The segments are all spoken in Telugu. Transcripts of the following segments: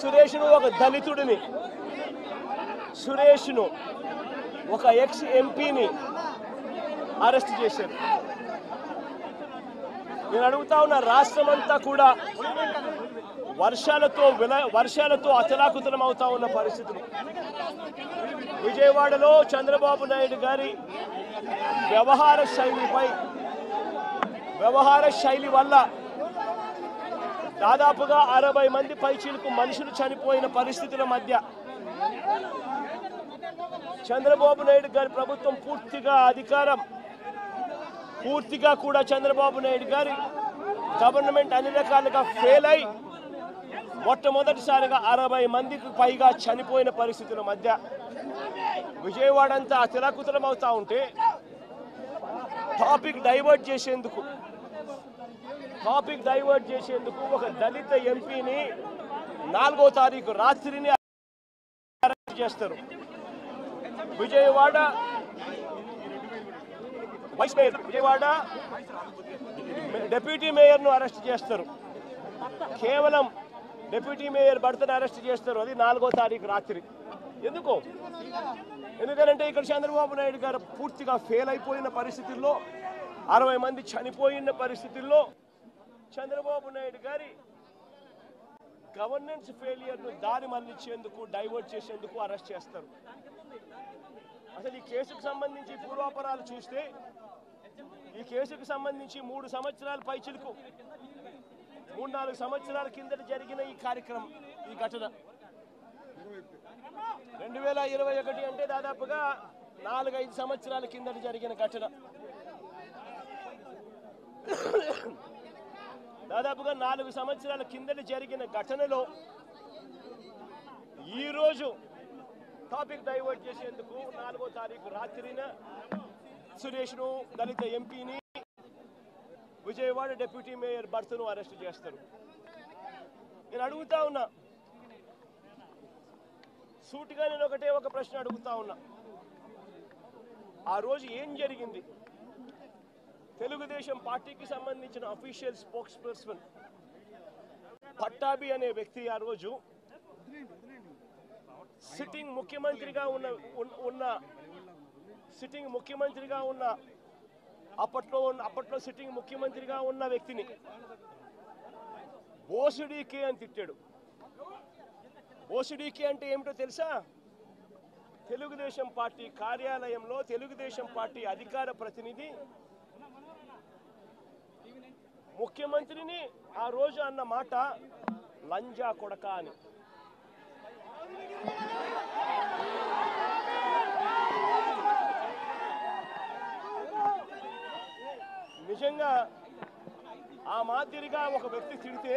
సురేష్ను ఒక దళితుడిని, సురేష్ను ఒక ఎక్స్ ఎంపీని అరెస్ట్ చేశారు. నేను అడుగుతా ఉన్న రాష్ట్రమంతా కూడా వర్షాలతో అతలాకుతలం అవుతా ఉన్న పరిస్థితులు. విజయవాడలో చంద్రబాబు నాయుడు గారి వ్యవహార శైలి వల్ల దాదాపుగా 60 మంది పైచీలకు మనుషులు చనిపోయిన పరిస్థితుల మధ్య చంద్రబాబు నాయుడు గారి ప్రభుత్వం పూర్తిగా కూడా చంద్రబాబు నాయుడు గారి గవర్నమెంట్ అన్ని రకాలుగా ఫెయిల్ అయి మొట్టమొదటిసారిగా 60 మందికి పైగా చనిపోయిన పరిస్థితుల మధ్య విజయవాడ అంతా అతలాకుతలం అవుతా ఉంటే టాపిక్ డైవర్ట్ చేసేందుకు ఒక దళిత ఎంపీని 4వ తారీఖు రాత్రిని అరెస్ట్ చేస్తారు. విజయవాడ డిప్యూటీ మేయర్ను అరెస్ట్ చేస్తారు. కేవలం డిప్యూటీ మేయర్ భర్తను అరెస్ట్ చేస్తారు. అది 4వ తారీఖు రాత్రి. ఎందుకంటే ఇక్కడ చంద్రబాబు నాయుడు గారు పూర్తిగా ఫెయిల్ అయిపోయిన పరిస్థితుల్లో, 60 మంది చనిపోయిన పరిస్థితుల్లో చంద్రబాబు నాయుడు గారి గవర్నెన్స్ ఫెయిలియర్ను దారి మళ్లించేందుకు, డైవర్ట్ చేసేందుకు అరెస్ట్ చేస్తారు. అసలు ఈ కేసుకు సంబంధించి పూర్వాపరాలు చూస్తే ఈ కేసుకు సంబంధించి 3 సంవత్సరాల పైచిలకు 3-4 సంవత్సరాల కిందట జరిగిన ఈ కార్యక్రమం, ఈ ఘటన 2021 అంటే దాదాపుగా 4-5 సంవత్సరాల కిందట జరిగిన ఘటన. దాదాపుగా 4 సంవత్సరాల కిందట జరిగిన ఘటనలో ఈరోజు టాపిక్ డైవర్ట్ చేసేందుకు 4వ తారీఖు రాత్రిన సురేష్ను, దళిత ఎంపీని, విజయవాడ డిప్యూటీ మేయర్ భర్తను అరెస్ట్ చేస్తారు. నేను అడుగుతా ఉన్నా, సూటిగా నేను ఒక ప్రశ్న అడుగుతా ఉన్నా. ఆ రోజు ఏం జరిగింది? తెలుగుదేశం పార్టీకి సంబంధించిన అఫీషియల్ స్పోక్స్ పర్సన్ పట్టాభి అనే వ్యక్తి ఆ రోజు సిట్టింగ్ ముఖ్యమంత్రిగా ఉన్న అప్పట్లో సిట్టింగ్ ముఖ్యమంత్రిగా ఉన్న వ్యక్తిని బోసుడీకే అని తిట్టాడు. బోసుడీకే అంటే ఏమిటో తెలుసా? తెలుగుదేశం పార్టీ కార్యాలయంలో తెలుగుదేశం పార్టీ అధికార ప్రతినిధి ముఖ్యమంత్రిని ఆ రోజు అన్న మాట లంజా కొడక అని. నిజంగా ఆ మాదిరిగా ఒక వ్యక్తి తిడితే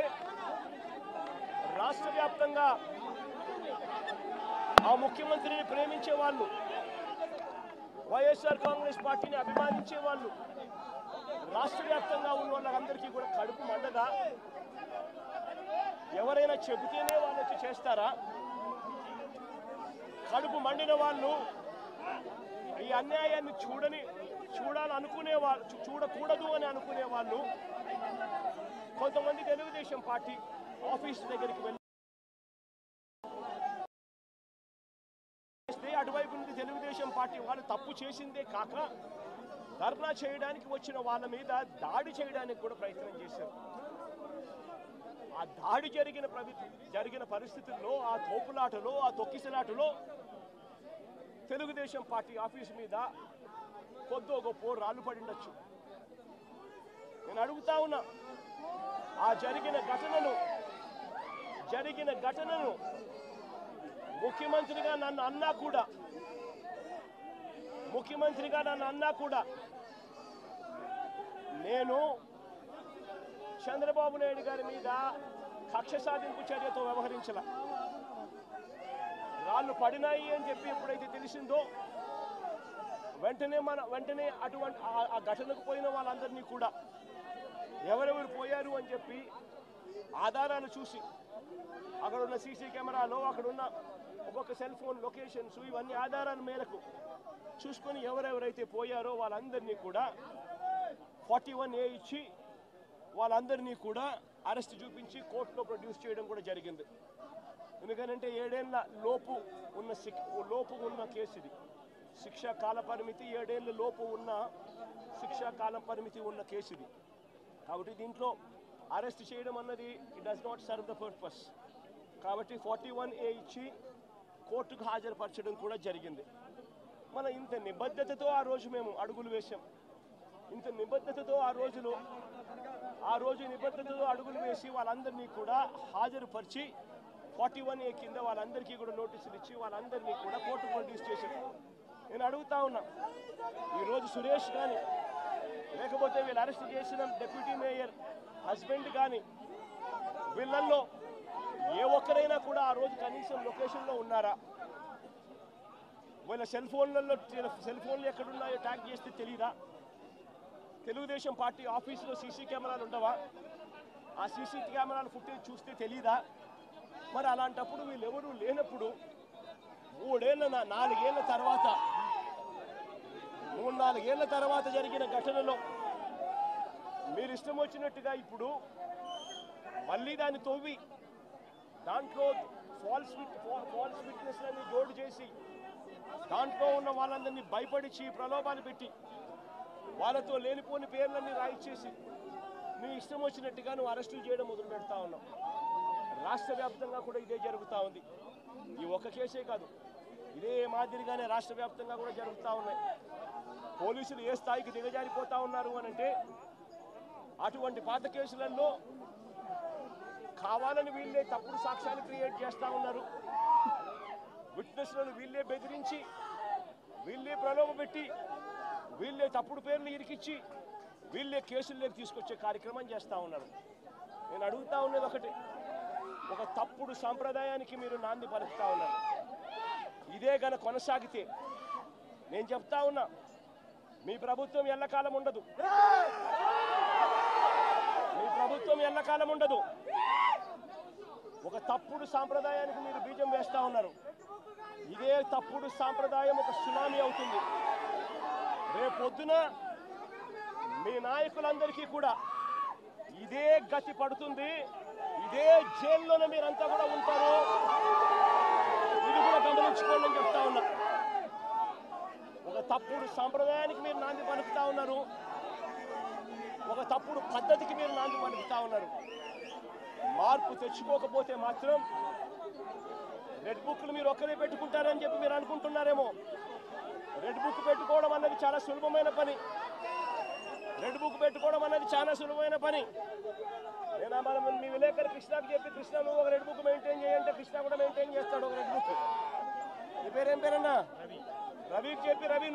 రాష్ట్ర వ్యాప్తంగా ఆ ముఖ్యమంత్రిని ప్రేమించే వాళ్ళు, వైఎస్ఆర్ కాంగ్రెస్ పార్టీని అభిమానించే వాళ్ళు, రాష్ట్ర వ్యాప్తంగా ఉన్న వాళ్ళందరికీ కూడా కడుపు మండదా? ఎవరైనా చెబితేనే వాళ్ళు వచ్చి చేస్తారా? కడుపు మండిన వాళ్ళు, ఈ అన్యాయాన్ని చూడకూడదు అని అనుకునే వాళ్ళు కొంతమంది తెలుగుదేశం పార్టీ ఆఫీస్ దగ్గరికి వెళ్ళి అటువైపు నుండి తెలుగుదేశం పార్టీ వాళ్ళు తప్పు చేసిందే కాక ధర్నా చేయడానికి వచ్చిన వాళ్ళ మీద దాడి చేయడానికి కూడా ప్రయత్నం చేశారు. ఆ దాడి జరిగిన పరిస్థితుల్లో, ఆ తోపులాటలో, ఆ తొక్కిసలాటలో తెలుగుదేశం పార్టీ ఆఫీస్ మీద కొద్దో గొప్ప రాళ్ళు పడిండొచ్చు. నేను అడుగుతా ఉన్నా, ఆ జరిగిన ఘటనను ముఖ్యమంత్రిగా నన్ను అన్నా కూడా నేను చంద్రబాబు నాయుడు గారి మీద కక్ష సాధింపు చర్యతో వ్యవహరించాల. రాళ్ళు పడినాయి అని చెప్పి ఎప్పుడైతే తెలిసిందో వెంటనే అటువంటి ఆ ఘటనకు పోయిన వాళ్ళందరినీ కూడా ఎవరెవరు పోయారు అని చెప్పి ఆధారాలు చూసి, అక్కడున్న సీసీ కెమెరాలో, అక్కడున్న ఒక్కొక్క సెల్ ఫోన్ లొకేషన్స్, ఇవన్నీ ఆధారాల మేరకు చూసుకొని ఎవరెవరైతే పోయారో వాళ్ళందరినీ కూడా 41A ఇచ్చి వాళ్ళందరినీ కూడా అరెస్ట్ చూపించి కోర్టులో ప్రొడ్యూస్ చేయడం కూడా జరిగింది. ఎందుకనంటే 7 ఏళ్ల లోపు ఉన్న కేసు ఇది. శిక్షా కాల పరిమితి 7 ఏళ్ల లోపు ఉన్న శిక్షా కాల పరిమితి ఉన్న కేసు ఇది. కాబట్టి దీంట్లో అరెస్ట్ చేయడం అన్నది it does not serve the purpose. కాబట్టి 41A ఇచ్చి కోర్టుకు హాజరుపరచడం కూడా జరిగింది. మన ఇంత నిబద్ధతతో ఆ రోజు మేము అడుగులు వేశాం. ఇంత నిబద్ధతతో ఆ రోజు నిబద్ధతతో అడుగులు వేసి వాళ్ళందరినీ కూడా హాజరుపరిచి 41A కింద వాళ్ళందరికీ కూడా నోటీసులు ఇచ్చి వాళ్ళందరినీ కూడా కోర్టు ప్రొడ్యూస్ చేశారు. నేను అడుగుతా ఉన్నా, ఈరోజు సురేష్ కానీ లేకపోతే వీళ్ళు అరెస్ట్ చేసిన డిప్యూటీ మేయర్ హస్బెండ్ కానీ వీళ్ళల్లో ఏ ఒక్కరైనా కూడా ఆ రోజు కనీసం లొకేషన్లో ఉన్నారా? వీళ్ళ సెల్ ఫోన్లు ఎక్కడున్నాయో ట్యాగ్ చేస్తే తెలీదా? తెలుగుదేశం పార్టీ ఆఫీసులో సీసీ కెమెరాలు ఉండవా? ఆ సీసీ కెమెరాల ఫుటేజ్ చూస్తే తెలీదా? మరి అలాంటప్పుడు వీళ్ళెవరూ లేనప్పుడు 4 4 తర్వాత జరిగిన ఘటనలో మీరు ఇష్టం వచ్చినట్టుగా ఇప్పుడు మళ్ళీ దాన్ని తవ్వి దాంట్లో ఫాల్స్ విట్నెస్లని జోడు చేసి దాంట్లో ఉన్న వాళ్ళందరినీ భయపడిచి ప్రలోభాలు పెట్టి వాళ్ళతో లేనిపోని పేర్లన్నీ రాయిచ్చేసి నీ ఇష్టం వచ్చినట్టుగా నువ్వు అరెస్టులు చేయడం మొదలు పెడతా ఉన్నావు. రాష్ట్ర వ్యాప్తంగా కూడా ఇదే జరుగుతూ ఉంది. ఈ ఒక్క కేసే కాదు, ఇదే మాదిరిగానే రాష్ట్ర వ్యాప్తంగా కూడా జరుగుతూ ఉన్నాయి. పోలీసులు ఏ స్థాయికి దిగజారిపోతా ఉన్నారు అనంటే అటువంటి పాత కేసులలో కావాలని వీళ్ళే తప్పుడు సాక్ష్యాలు క్రియేట్ చేస్తూ ఉన్నారు. విట్నెస్లను వీళ్ళే బెదిరించి వీళ్ళే ప్రలోభపెట్టి వీళ్ళే తప్పుడు పేర్లు ఇరికిచ్చి వీళ్ళే కేసుల్లోకి తీసుకొచ్చే కార్యక్రమం చేస్తూ ఉన్నారు. నేను అడుగుతా ఉన్నది ఒకటి, ఒక తప్పుడు సాంప్రదాయానికి మీరు నాంది పలుకుతా ఉన్నారు. ఇదే గన కొనసాగితే నేను చెప్తా ఉన్నా, మీ ప్రభుత్వం ఎల్లకాలం ఉండదు. మీ ప్రభుత్వం ఎల్లకాలం ఉండదు. ఒక తప్పుడు సాంప్రదాయానికి మీరు బీజం వేస్తా ఉన్నారు. ఇదే తప్పుడు సాంప్రదాయం ఒక సునామీ అవుతుంది. రేపొద్దున మీ నాయకులందరికీ కూడా ఇదే గతి పడుతుంది. ఇదే జైల్లోనే మీరంతా కూడా ఉంటారు. ఇది కూడా గమనించుకోండి అని చెప్తా ఉన్నా. ఒక తప్పుడు సాంప్రదాయానికి మీరు నాంది పలుకుతా ఉన్నారు. ఒక తప్పుడు పద్ధతికి మీరు నాంది పలుకుతా ఉన్నారు. మార్పు తెచ్చుకోకపోతే మాత్రం రెడ్ బుక్లు మీరు ఒక్కరే పెట్టుకుంటారని చెప్పి మీరు అనుకుంటున్నారేమో. రెడ్ బుక్ పెట్టుకోవడం అన్నది చాలా సులభమైన పని. రెడ్ బుక్ పెట్టుకోవడం అన్నది చాలా సులభమైన పని. నేను మనం మీ విలేకరు కృష్ణకు చెప్పి, కృష్ణ నువ్వు ఒక రెడ్ బుక్ మెయింటైన్ చేయంటే కృష్ణ కూడా మెయింటైన్ చేస్తాడు ఒక రెడ్ బుక్. నీ పేరేం పేరన్నా? రవికి చెప్పి, రవి